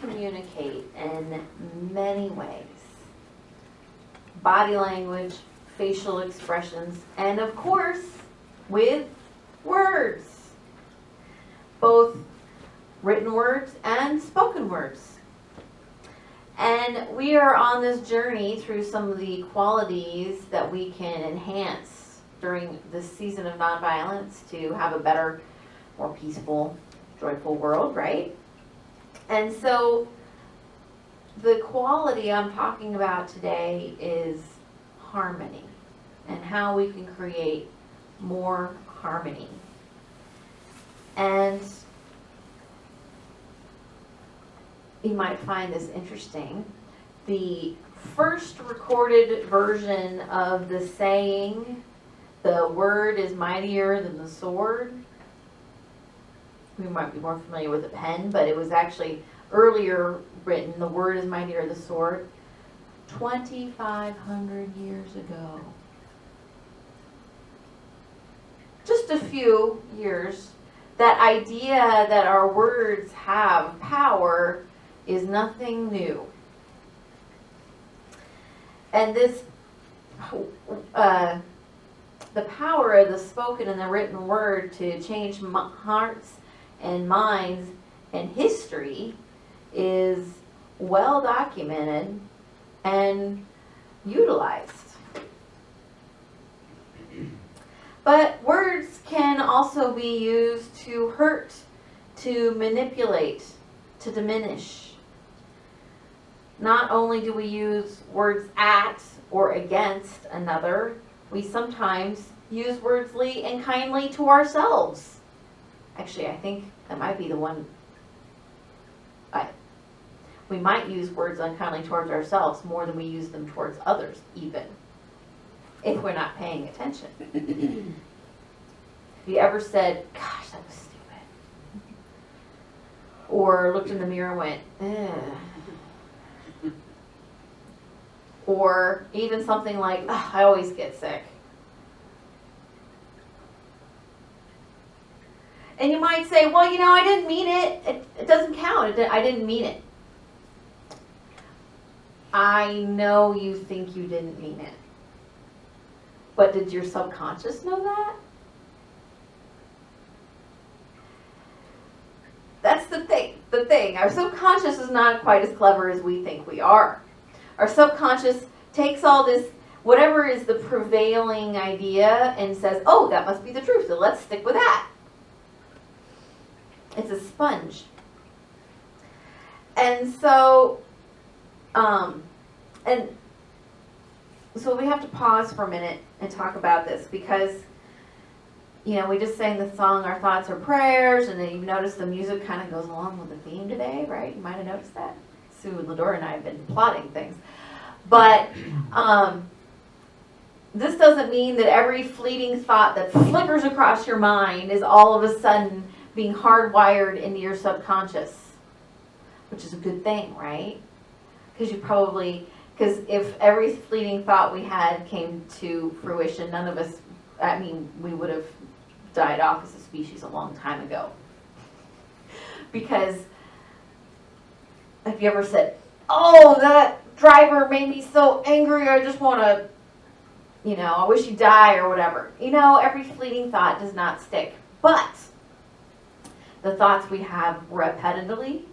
communicate in many ways. Body language, facial expressions, and of course, with words. Both written words and spoken words. And we are on this journey through some of the qualities that we can enhance during this season of nonviolence to have a better, more peaceful, joyful world, right? And so the quality I'm talking about today is harmony and how we can create more harmony. And you might find this interesting. The first recorded version of the saying, "The word is mightier than the sword," we might be more familiar with the pen, but it was actually earlier written, "The word is mightier than the sword," 2,500 years ago. Just a few years. That idea that our words have power is nothing new. And this, the power of the spoken and the written word to change hearts and minds and history is well documented and utilized. But words can also be used to hurt, to manipulate, to diminish. Not only do we use words at or against another, we sometimes use wordsly and kindly to ourselves. Actually, I think that might be the one. We might use words unkindly towards ourselves more than we use them towards others, even if we're not paying attention. Have you ever said, "Gosh, that was stupid," or looked in the mirror and went, "Ugh," or even something like, "I always get sick." And you might say, "Well, I didn't mean it. It doesn't count. I didn't mean it." I know you think you didn't mean it. But did your subconscious know that? That's the thing. Our subconscious is not quite as clever as we think we are. Our subconscious takes all this, whatever is the prevailing idea, and says, "Oh, that must be the truth, so let's stick with that." It's a sponge. And so, we have to pause for a minute and talk about this because, we just sang the song, "Our Thoughts Are Prayers," and then you notice the music kind of goes along with the theme today, right? You might have noticed that. Sue and Ladora and I have been plotting things. But this doesn't mean that every fleeting thought that flickers across your mind is all of a sudden being hardwired into your subconscious, which is a good thing, right? Because if every fleeting thought we had came to fruition, none of us, we would have died off as a species a long time ago. Because have you ever said, "Oh, that driver made me so angry, I just want to, I wish he'd die," or whatever. Every fleeting thought does not stick. But the thoughts we have repeatedly,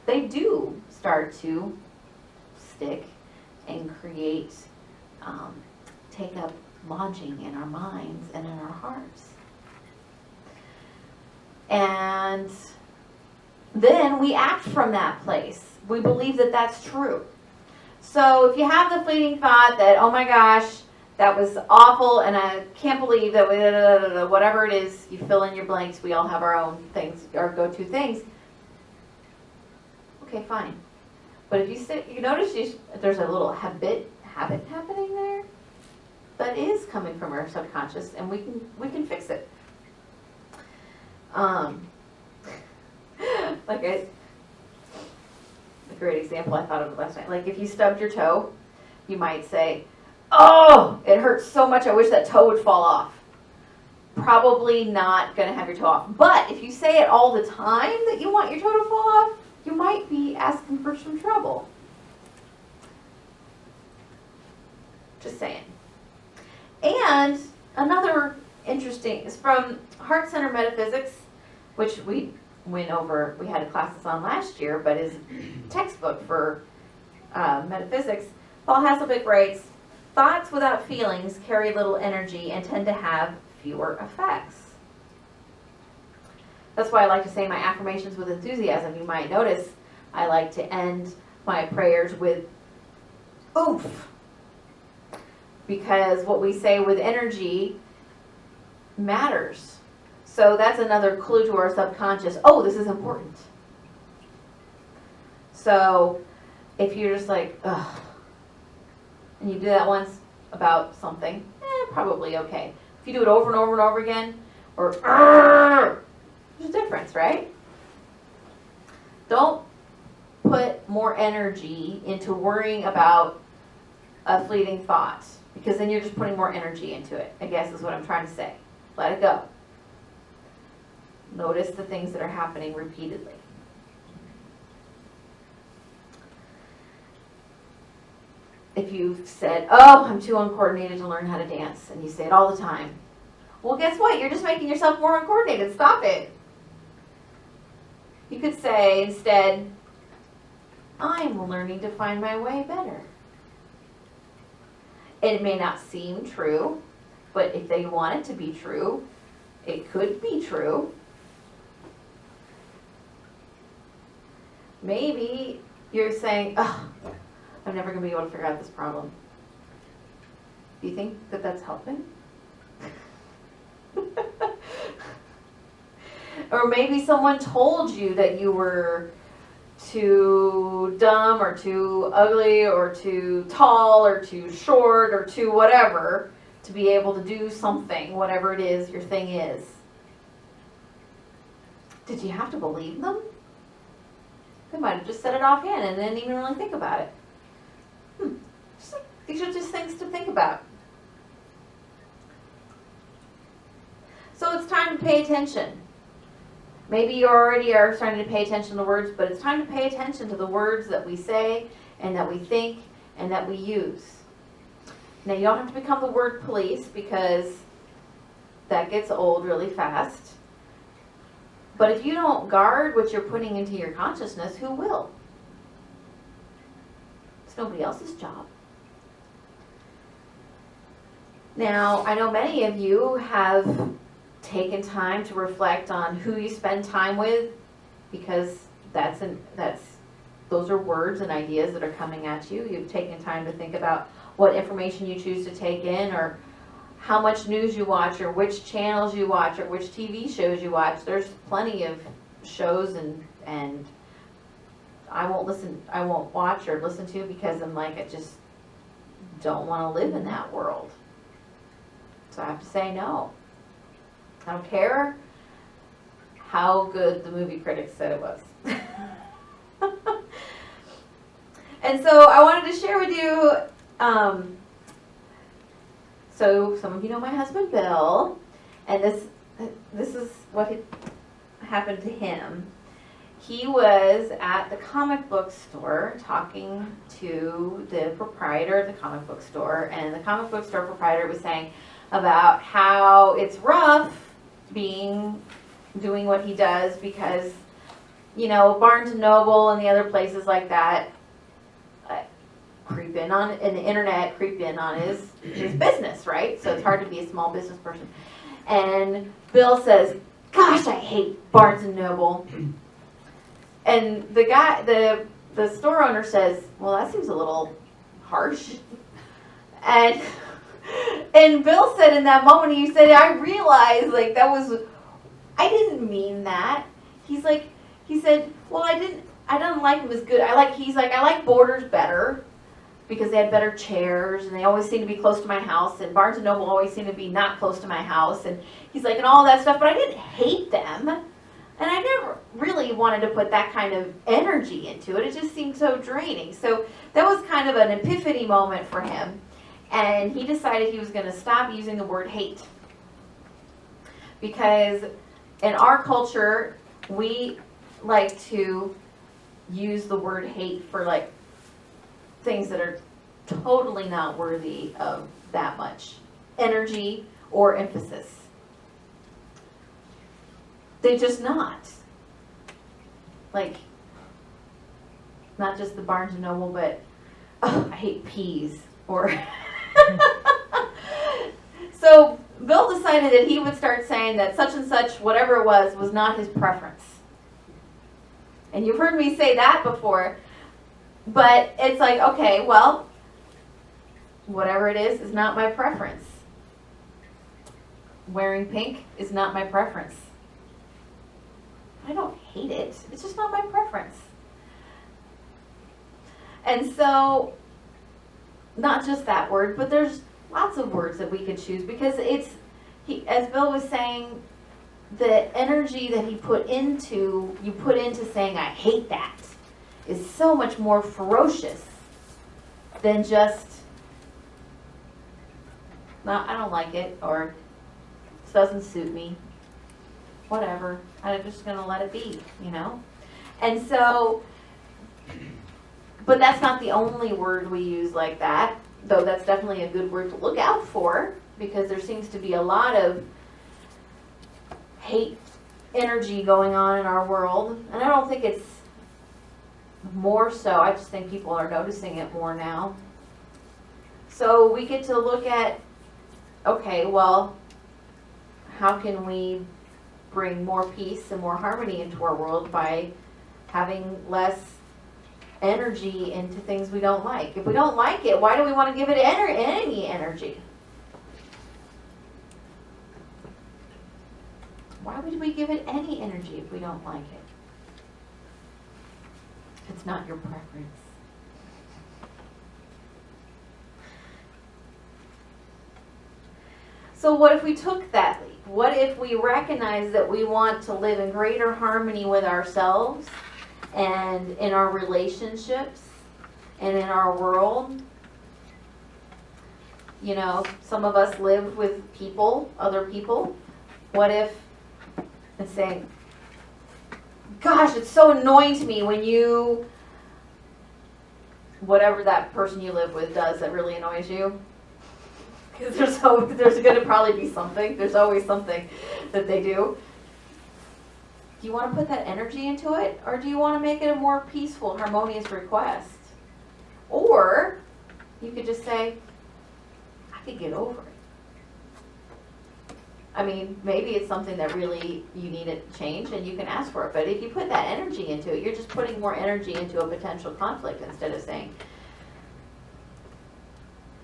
they do start to stick and create, take up lodging in our minds and in our hearts. And then we act from that place. We believe that that's true. So if you have the fleeting thought that, "Oh my gosh, that was awful and I can't believe that," whatever it is, you fill in your blanks, we all have our own things, our go-to things. Okay, fine. But if you notice there's a little habit happening there that is coming from our subconscious, and we can fix it. Like a great example I thought of last night. Like if you stubbed your toe, you might say, "Oh, it hurts so much, I wish that toe would fall off." probably not going to have your toe off. But if you say it all the time that you want your toe to fall off, you might be asking for some trouble. Just saying. And another interesting is from Heart Center Metaphysics, which we went over, we had classes on last year, but is textbook for metaphysics. Paul Hasselbeck writes, thoughts without feelings carry little energy and tend to have fewer effects. That's why I like to say my affirmations with enthusiasm. You might notice I like to end my prayers with oomph. Because what we say with energy matters. So that's another clue to our subconscious. Oh, this is important. So if you're just like, ugh, and you do that once about something, probably okay. If you do it over and over and over again, or there's a difference, right? Don't put more energy into worrying about a fleeting thought, because then you're just putting more energy into it, I guess is what I'm trying to say. Let it go. Notice the things that are happening repeatedly. If you've said, oh, I'm too uncoordinated to learn how to dance, and you say it all the time, well, guess what? You're just making yourself more uncoordinated. Stop it. You could say instead, I'm learning to find my way better. It may not seem true, but if they want it to be true, it could be true. Maybe you're saying, oh, I'm never going to be able to figure out this problem. Do you think that that's helping? Or maybe someone told you that you were too dumb or too ugly or too tall or too short or too whatever to be able to do something, whatever it is your thing is. Did you have to believe them? They might have just said it offhand and didn't even really think about it. These are just things to think about. So it's time to pay attention. Maybe you already are starting to pay attention to words, but it's time to pay attention to the words that we say and that we think and that we use. Now, you don't have to become the word police, because that gets old really fast. But if you don't guard what you're putting into your consciousness, who will? It's nobody else's job. Now, I know many of you have taken time to reflect on who you spend time with, because those are words and ideas that are coming at you. You've taken time to think about what information you choose to take in, or how much news you watch, or which channels you watch, or which TV shows you watch. There's plenty of shows and I won't watch or listen to, because I'm like, I just don't want to live in that world. So I have to say no. I don't care how good the movie critics said it was. And so I wanted to share with you, so some of you know my husband Bill, and this is what happened to him. He was at the comic book store talking to the proprietor of the comic book store, and the comic book store proprietor was saying about how it's rough doing what he does, because, you know, Barnes and Noble and the other places like that creep in on his business, right? So it's hard to be a small business person. And Bill says, gosh, I hate Barnes and Noble. And the guy, the store owner says, well, that seems a little harsh. And Bill said in that moment, he said, I realized, like, I didn't mean that. He said, well, I didn't like him as good. I like Borders better, because they had better chairs, and they always seemed to be close to my house, and Barnes & Noble always seemed to be not close to my house, and he's like, and all that stuff, but I didn't hate them, and I never really wanted to put that kind of energy into it. It just seemed so draining. So that was kind of an epiphany moment for him, and he decided he was going to stop using the word hate. because in our culture, we like to use the word hate for like things that are totally not worthy of that much energy or emphasis. They're just not. Like, not just the Barnes and Noble, but oh, I hate peas. Or so Bill decided that he would start saying that such and such, whatever it was not his preference. And you've heard me say that before, but it's like, okay, well, whatever it is not my preference. Wearing pink is not my preference. I don't hate it. It's just not my preference. And so, not just that word, but there's lots of words that we could choose, because as Bill was saying, the energy that you put into saying I hate that is so much more ferocious than just, no, I don't like it, or this doesn't suit me, whatever, I'm just going to let it be, you know? And so, but that's not the only word we use like that, though that's definitely a good word to look out for, because there seems to be a lot of hate energy going on in our world. And I don't think it's more so, I just think people are noticing it more now. So we get to look at, okay, well, how can we bring more peace and more harmony into our world by having less energy into things we don't like? If we don't like it, why do we want to give it any energy? Why would we give it any energy if we don't like it? If it's not your preference. So what if we took that leap? What if we recognize that we want to live in greater harmony with ourselves and in our relationships and in our world? You know, some of us live with people, other people. What if, and saying, gosh, it's so annoying to me when you, whatever that person you live with does that really annoys you. Because there's going to probably be something. There's always something that they do. Do you want to put that energy into it? Or do you want to make it a more peaceful, harmonious request? Or you could just say, I could get over it. I mean, maybe it's something that really you need to change and you can ask for it. But if you put that energy into it, you're just putting more energy into a potential conflict instead of saying,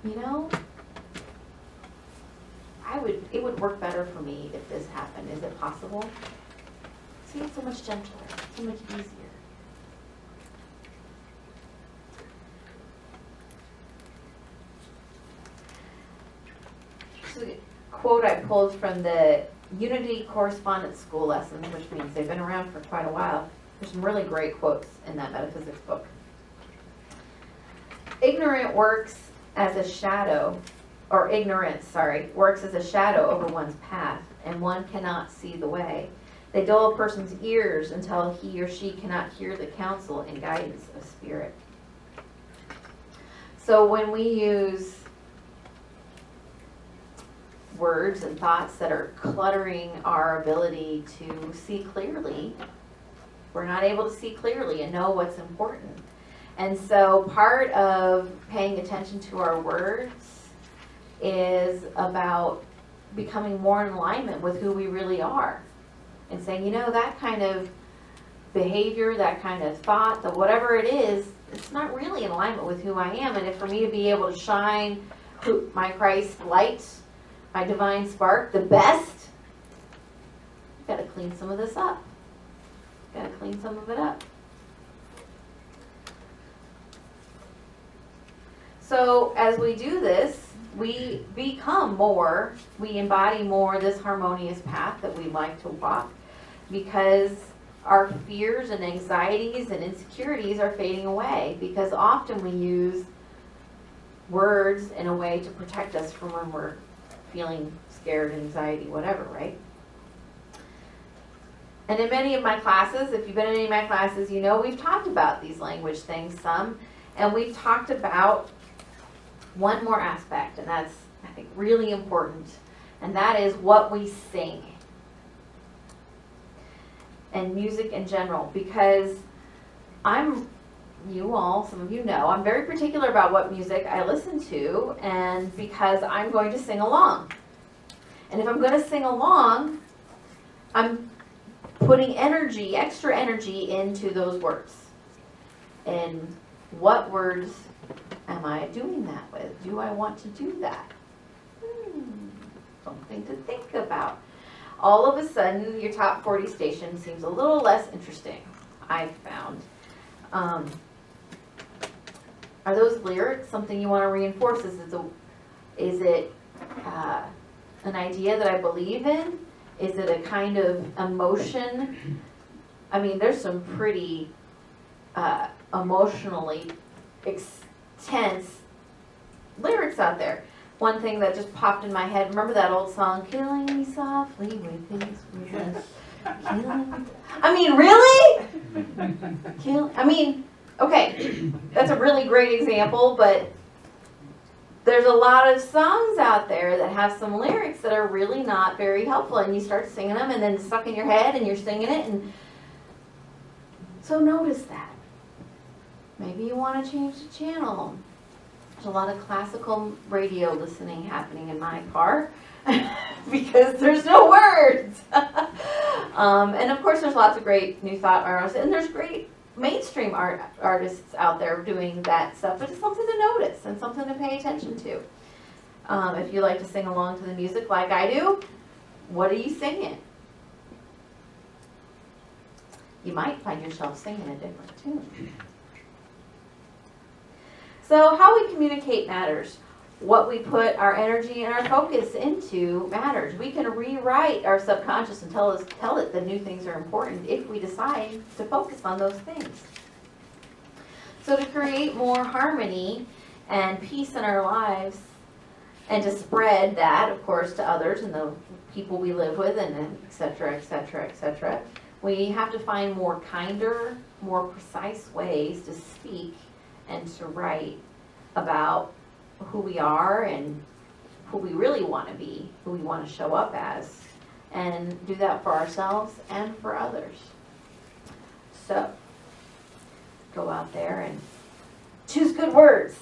you know, it would work better for me if this happened. Is it possible? See, it's so much gentler, so much easier. So the quote I pulled from the Unity Correspondence School lessons, which means they've been around for quite a while. There's some really great quotes in that metaphysics book. Ignorance works as a shadow over one's path, and one cannot see the way. They dull a person's ears until he or she cannot hear the counsel and guidance of spirit. So when we use words and thoughts that are cluttering our ability to see clearly, we're not able to see clearly and know what's important. And so part of paying attention to our words is about becoming more in alignment with who we really are. And saying, you know, that kind of behavior, that kind of thought, that whatever it is, it's not really in alignment with who I am. And if for me to be able to shine my Christ light, my divine spark, the best, I've got to clean some of this up. Got to clean some of it up. So as we do this, we embody more this harmonious path that we like to walk, because our fears and anxieties and insecurities are fading away, because often we use words in a way to protect us from when we're feeling scared, anxiety, whatever, right? And in many of my classes, if you've been in any of my classes, you know we've talked about these language things some, and we've talked about one more aspect, and that's, I think, really important, and that is what we sing. And music in general, because some of you know, I'm very particular about what music I listen to, and because I'm going to sing along. And if I'm going to sing along, I'm putting energy, extra energy into those words. And what words am I doing that with? Do I want to do that? Something to think about. All of a sudden, your top 40 station seems a little less interesting, I've found. Are those lyrics something you want to reinforce? Is it an idea that I believe in? Is it a kind of emotion? I mean, there's some pretty emotionally intense lyrics out there. One thing that just popped in my head, remember that old song, "Killing Me Softly with His Words." I mean, really? Okay, that's a really great example, but there's a lot of songs out there that have some lyrics that are really not very helpful, and you start singing them and then it's stuck in your head and you're singing it, and so notice that. Maybe you want to change the channel. There's a lot of classical radio listening happening in my car because there's no words. And of course there's lots of great New Thought artists, and there's great mainstream artists out there doing that stuff, but it's something to notice and something to pay attention to. If you like to sing along to the music like I do, what are you singing? You might find yourself singing a different tune. So how we communicate matters. What we put our energy and our focus into matters. We can rewrite our subconscious and tell it that new things are important if we decide to focus on those things. So to create more harmony and peace in our lives, and to spread that, of course, to others and the people we live with, and et cetera, et cetera, et cetera, we have to find more kinder, more precise ways to speak and to write about who we are and who we really want to be, who we want to show up as, and do that for ourselves and for others. So, go out there and choose good words.